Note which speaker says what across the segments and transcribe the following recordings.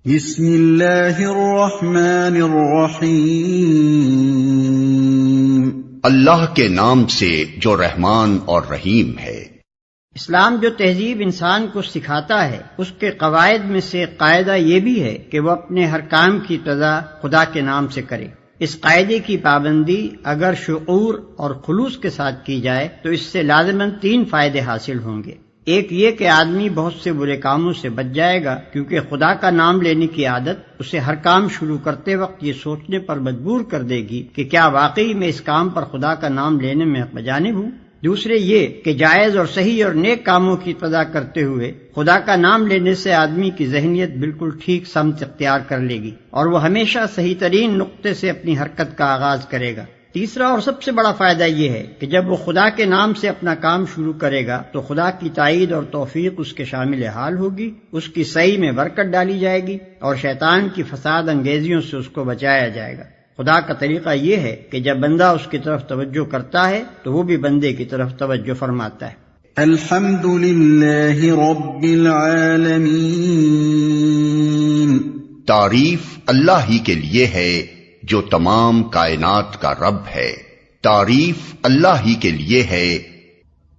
Speaker 1: بسم اللہ الرحمن الرحیم،
Speaker 2: اللہ کے نام سے جو رحمان اور رحیم ہے۔
Speaker 3: اسلام جو تہذیب انسان کو سکھاتا ہے اس کے قواعد میں سے قاعدہ یہ بھی ہے کہ وہ اپنے ہر کام کی ابتدا خدا کے نام سے کرے۔ اس قاعدے کی پابندی اگر شعور اور خلوص کے ساتھ کی جائے تو اس سے لازماً 3 فائدے حاصل ہوں گے۔ ایک یہ کہ آدمی بہت سے برے کاموں سے بچ جائے گا، کیونکہ خدا کا نام لینے کی عادت اسے ہر کام شروع کرتے وقت یہ سوچنے پر مجبور کر دے گی کہ کیا واقعی میں اس کام پر خدا کا نام لینے میں بجانب ہوں۔ دوسرے یہ کہ جائز اور صحیح اور نیک کاموں کی ابتدا کرتے ہوئے خدا کا نام لینے سے آدمی کی ذہنیت بالکل ٹھیک سمت اختیار کر لے گی اور وہ ہمیشہ صحیح ترین نقطے سے اپنی حرکت کا آغاز کرے گا۔ تیسرا اور سب سے بڑا فائدہ یہ ہے کہ جب وہ خدا کے نام سے اپنا کام شروع کرے گا تو خدا کی تائید اور توفیق اس کے شامل حال ہوگی، اس کی سعی میں برکت ڈالی جائے گی اور شیطان کی فساد انگیزیوں سے اس کو بچایا جائے گا۔ خدا کا طریقہ یہ ہے کہ جب بندہ اس کی طرف توجہ کرتا ہے تو وہ بھی بندے کی طرف توجہ فرماتا ہے۔
Speaker 1: الحمد للہ رب العالمین،
Speaker 2: تعریف اللہ ہی کے لیے ہے جو تمام کائنات کا رب ہے۔ تعریف اللہ ہی کے لیے ہے۔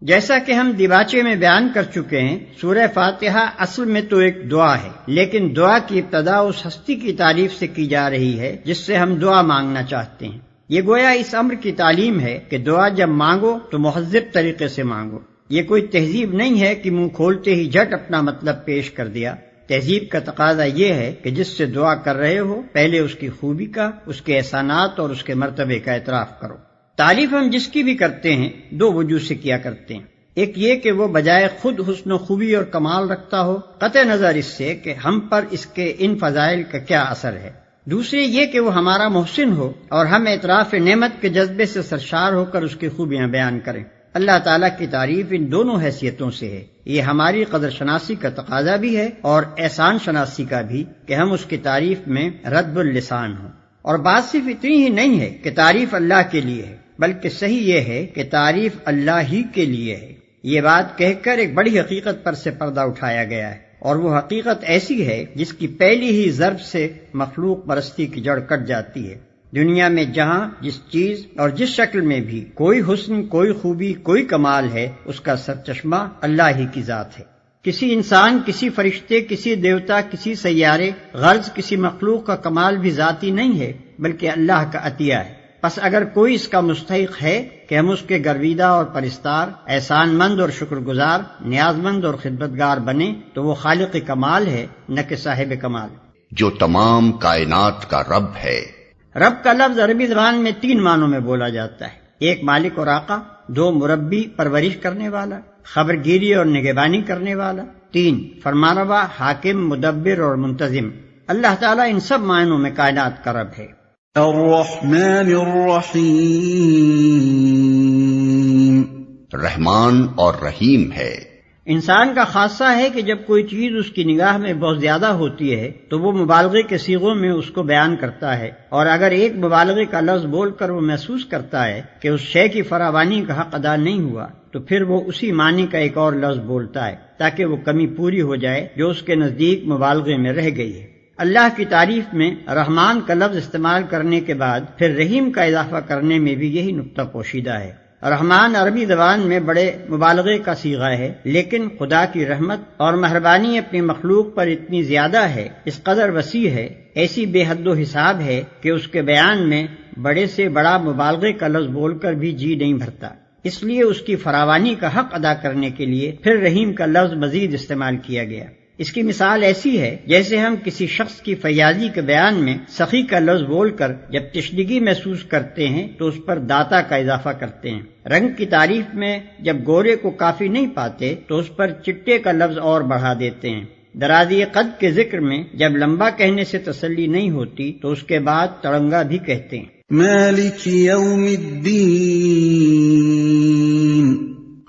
Speaker 3: جیسا کہ ہم دیباچے میں بیان کر چکے ہیں، سورہ فاتحہ اصل میں تو ایک دعا ہے، لیکن دعا کی ابتدا اس ہستی کی تعریف سے کی جا رہی ہے جس سے ہم دعا مانگنا چاہتے ہیں۔ یہ گویا اس امر کی تعلیم ہے کہ دعا جب مانگو تو مہذب طریقے سے مانگو۔ یہ کوئی تہذیب نہیں ہے کہ منہ کھولتے ہی جھٹ اپنا مطلب پیش کر دیا۔ تہذیب کا تقاضا یہ ہے کہ جس سے دعا کر رہے ہو پہلے اس کی خوبی کا، اس کے احسانات اور اس کے مرتبے کا اعتراف کرو۔ تعریف ہم جس کی بھی کرتے ہیں 2 وجوہ سے کیا کرتے ہیں۔ ایک یہ کہ وہ بجائے خود حسن و خوبی اور کمال رکھتا ہو، قطع نظر اس سے کہ ہم پر اس کے ان فضائل کا کیا اثر ہے۔ دوسرے یہ کہ وہ ہمارا محسن ہو اور ہم اعتراف نعمت کے جذبے سے سرشار ہو کر اس کی خوبیاں بیان کریں۔ اللہ تعالیٰ کی تعریف ان دونوں حیثیتوں سے ہے۔ یہ ہماری قدر شناسی کا تقاضا بھی ہے اور احسان شناسی کا بھی کہ ہم اس کی تعریف میں رد اللسان ہوں۔ اور بات صرف اتنی ہی نہیں ہے کہ تعریف اللہ کے لیے ہے، بلکہ صحیح یہ ہے کہ تعریف اللہ ہی کے لیے ہے۔ یہ بات کہہ کر ایک بڑی حقیقت پر سے پردہ اٹھایا گیا ہے، اور وہ حقیقت ایسی ہے جس کی پہلی ہی ضرب سے مخلوق پرستی کی جڑ کٹ جاتی ہے۔ دنیا میں جہاں جس چیز اور جس شکل میں بھی کوئی حسن، کوئی خوبی، کوئی کمال ہے، اس کا سرچشمہ اللہ ہی کی ذات ہے۔ کسی انسان، کسی فرشتے، کسی دیوتا، کسی سیارے، غرض کسی مخلوق کا کمال بھی ذاتی نہیں ہے بلکہ اللہ کا عطیہ ہے۔ پس اگر کوئی اس کا مستحق ہے کہ ہم اس کے گرویدہ اور پرستار، احسان مند اور شکر گزار، نیاز مند اور خدمتگار بنیں تو وہ خالق کمال ہے، نہ کہ صاحب کمال،
Speaker 2: جو تمام کائنات کا رب ہے۔
Speaker 3: رب کا لفظ عربی زبان میں 3 معنوں میں بولا جاتا ہے۔ 1 مالک اور آقا، 2 مربی پرورش کرنے والا، خبر گیری اور نگہبانی کرنے والا، 3 فرمانروا، حاکم، مدبر اور منتظم۔ اللہ تعالیٰ ان سب معنوں میں کائنات کا رب ہے۔
Speaker 1: الرحمن الرحیم،
Speaker 2: رحمان اور رحیم ہے۔
Speaker 3: انسان کا خاصہ ہے کہ جب کوئی چیز اس کی نگاہ میں بہت زیادہ ہوتی ہے تو وہ مبالغے کے صیغوں میں اس کو بیان کرتا ہے، اور اگر ایک مبالغے کا لفظ بول کر وہ محسوس کرتا ہے کہ اس شے کی فراوانی کا حق ادا نہیں ہوا تو پھر وہ اسی معنی کا ایک اور لفظ بولتا ہے تاکہ وہ کمی پوری ہو جائے جو اس کے نزدیک مبالغے میں رہ گئی ہے۔ اللہ کی تعریف میں رحمان کا لفظ استعمال کرنے کے بعد پھر رحیم کا اضافہ کرنے میں بھی یہی نقطہ پوشیدہ ہے۔ رحمان عربی زبان میں بڑے مبالغے کا صیغہ ہے، لیکن خدا کی رحمت اور مہربانی اپنی مخلوق پر اتنی زیادہ ہے، اس قدر وسیع ہے، ایسی بے حد و حساب ہے کہ اس کے بیان میں بڑے سے بڑا مبالغے کا لفظ بول کر بھی جی نہیں بھرتا۔ اس لیے اس کی فراوانی کا حق ادا کرنے کے لیے پھر رحیم کا لفظ مزید استعمال کیا گیا۔ اس کی مثال ایسی ہے جیسے ہم کسی شخص کی فیاضی کے بیان میں سخی کا لفظ بول کر جب تشنگی محسوس کرتے ہیں تو اس پر داتا کا اضافہ کرتے ہیں۔ رنگ کی تعریف میں جب گورے کو کافی نہیں پاتے تو اس پر چٹے کا لفظ اور بڑھا دیتے ہیں۔ درازی قد کے ذکر میں جب لمبا کہنے سے تسلی نہیں ہوتی تو اس کے بعد تڑنگا بھی کہتے ہیں۔
Speaker 1: مالک یوم الدین،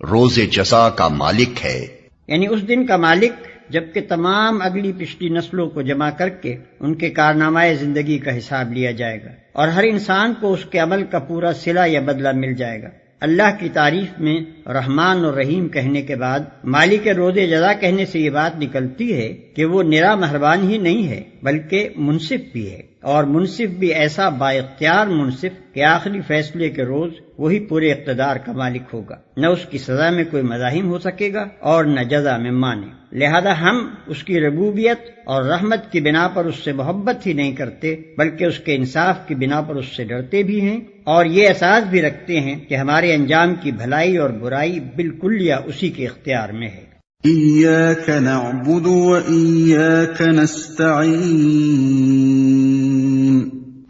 Speaker 2: روز جزا کا مالک ہے،
Speaker 3: یعنی اس دن کا مالک جبکہ تمام اگلی پچھلی نسلوں کو جمع کر کے ان کے کارنامہ زندگی کا حساب لیا جائے گا اور ہر انسان کو اس کے عمل کا پورا صلہ یا بدلہ مل جائے گا۔ اللہ کی تعریف میں رحمان اور رحیم کہنے کے بعد مالک روز جزا کہنے سے یہ بات نکلتی ہے کہ وہ نرا مہربان ہی نہیں ہے بلکہ منصف بھی ہے، اور منصف بھی ایسا با اختیار منصف کہ آخری فیصلے کے روز وہی پورے اقتدار کا مالک ہوگا، نہ اس کی سزا میں کوئی مزاحم ہو سکے گا اور نہ جزا میں مانے۔ لہذا ہم اس کی ربوبیت اور رحمت کی بنا پر اس سے محبت ہی نہیں کرتے، بلکہ اس کے انصاف کی بنا پر اس سے ڈرتے بھی ہیں، اور یہ احساس بھی رکھتے ہیں کہ ہمارے انجام کی بھلائی اور برائی بالکلیہ اسی کے اختیار میں ہے۔
Speaker 1: إِيَّاكَ نَعْبُدُ وَإِيَّاكَ نَسْتَعِينُ۔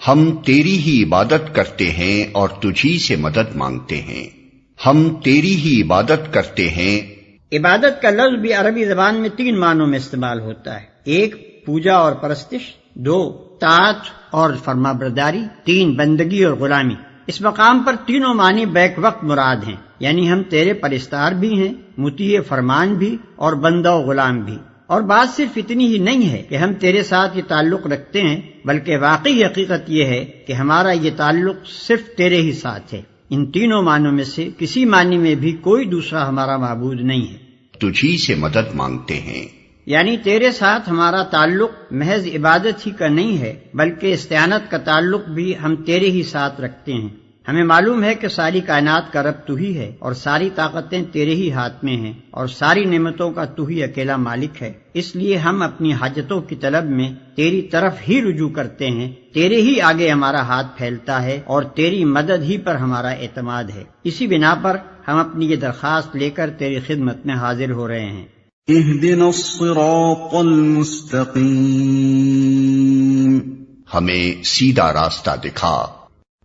Speaker 2: ہم تیری ہی عبادت کرتے ہیں اور تجھی سے مدد مانگتے ہیں۔ ہم تیری ہی عبادت کرتے ہیں۔
Speaker 3: عبادت کا لفظ بھی عربی زبان میں 3 معنوں میں استعمال ہوتا ہے۔ 1 پوجا اور پرستش، 2 طاعت اور فرما برداری، 3 بندگی اور غلامی۔ اس مقام پر تینوں معنی بیک وقت مراد ہیں، یعنی ہم تیرے پرستار بھی ہیں، مطیع فرمان بھی اور بندہ و غلام بھی۔ اور بات صرف اتنی ہی نہیں ہے کہ ہم تیرے ساتھ یہ تعلق رکھتے ہیں، بلکہ واقعی حقیقت یہ ہے کہ ہمارا یہ تعلق صرف تیرے ہی ساتھ ہے۔ ان تینوں معنوں میں سے کسی معنی میں بھی کوئی دوسرا ہمارا معبود نہیں ہے۔
Speaker 2: تجھی سے مدد مانگتے ہیں،
Speaker 3: یعنی تیرے ساتھ ہمارا تعلق محض عبادت ہی کا نہیں ہے، بلکہ استعانت کا تعلق بھی ہم تیرے ہی ساتھ رکھتے ہیں۔ ہمیں معلوم ہے کہ ساری کائنات کا رب تو ہی ہے، اور ساری طاقتیں تیرے ہی ہاتھ میں ہیں، اور ساری نعمتوں کا تو ہی اکیلا مالک ہے۔ اس لیے ہم اپنی حاجتوں کی طلب میں تیری طرف ہی رجوع کرتے ہیں، تیرے ہی آگے ہمارا ہاتھ پھیلتا ہے، اور تیری مدد ہی پر ہمارا اعتماد ہے۔ اسی بنا پر ہم اپنی یہ درخواست لے کر تیری خدمت میں حاضر ہو رہے ہیں۔
Speaker 1: اهدنا الصراط المستقیم۔
Speaker 2: ہمیں سیدھا راستہ دکھا۔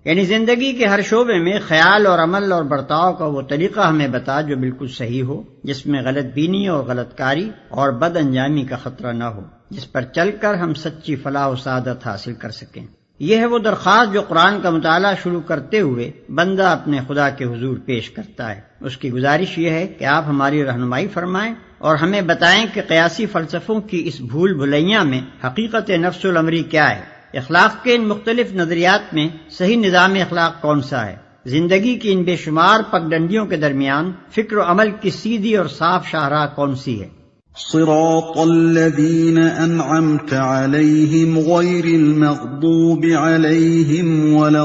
Speaker 3: یعنی زندگی کے ہر شعبے میں خیال اور عمل اور برتاؤ کا وہ طریقہ ہمیں بتا جو بالکل صحیح ہو، جس میں غلط بینی اور غلط کاری اور بد انجامی کا خطرہ نہ ہو، جس پر چل کر ہم سچی فلاح و سعادت حاصل کر سکیں۔ یہ ہے وہ درخواست جو قرآن کا مطالعہ شروع کرتے ہوئے بندہ اپنے خدا کے حضور پیش کرتا ہے۔ اس کی گزارش یہ ہے کہ آپ ہماری رہنمائی فرمائیں اور ہمیں بتائیں کہ قیاسی فلسفوں کی اس بھول بھلیاں میں حقیقت نفس الامری کیا ہے، اخلاق کے ان مختلف نظریات میں صحیح نظام اخلاق کون سا ہے، زندگی کی ان بے شمار پگڈنڈیوں کے درمیان فکر و عمل کی سیدھی اور صاف شاہراہ کون سی ہے۔
Speaker 1: صراط الذین انعمت علیہم غیر المغضوب علیہم ولا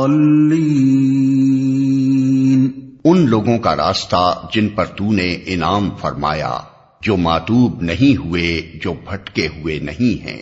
Speaker 1: الضالین۔
Speaker 2: ان لوگوں کا راستہ جن پر تو نے انعام فرمایا، جو ماتوب نہیں ہوئے، جو بھٹکے ہوئے نہیں ہیں۔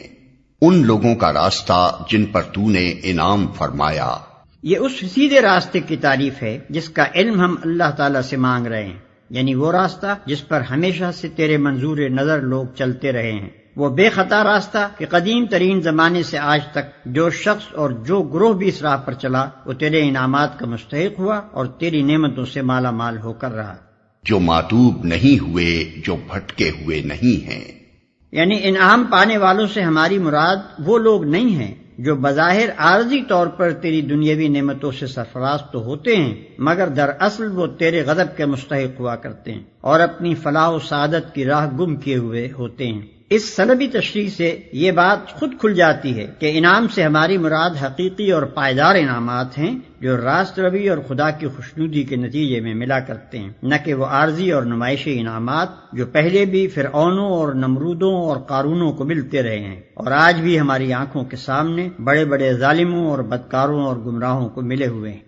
Speaker 2: ان لوگوں کا راستہ جن پر تو نے انعام فرمایا۔
Speaker 3: یہ اس سیدھے راستے کی تعریف ہے جس کا علم ہم اللہ تعالیٰ سے مانگ رہے ہیں، یعنی وہ راستہ جس پر ہمیشہ سے تیرے منظور نظر لوگ چلتے رہے ہیں، وہ بے خطا راستہ کہ قدیم ترین زمانے سے آج تک جو شخص اور جو گروہ بھی اس راہ پر چلا وہ تیرے انعامات کا مستحق ہوا اور تیری نعمتوں سے مالا مال ہو کر رہا۔
Speaker 2: جو ماتوب نہیں ہوئے، جو بھٹکے ہوئے نہیں ہیں۔
Speaker 3: یعنی انعام پانے والوں سے ہماری مراد وہ لوگ نہیں ہیں جو بظاہر عارضی طور پر تیری دنیاوی نعمتوں سے سرفراز تو ہوتے ہیں، مگر دراصل وہ تیرے غضب کے مستحق ہوا کرتے ہیں اور اپنی فلاح و سعادت کی راہ گم کیے ہوئے ہوتے ہیں۔ اس سلبی تشریح سے یہ بات خود کھل جاتی ہے کہ انعام سے ہماری مراد حقیقی اور پائیدار انعامات ہیں جو راست روی اور خدا کی خوشنودی کے نتیجے میں ملا کرتے ہیں، نہ کہ وہ عارضی اور نمائشی انعامات جو پہلے بھی فرعونوں اور نمرودوں اور قارونوں کو ملتے رہے ہیں اور آج بھی ہماری آنکھوں کے سامنے بڑے بڑے ظالموں اور بدکاروں اور گمراہوں کو ملے ہوئے ہیں۔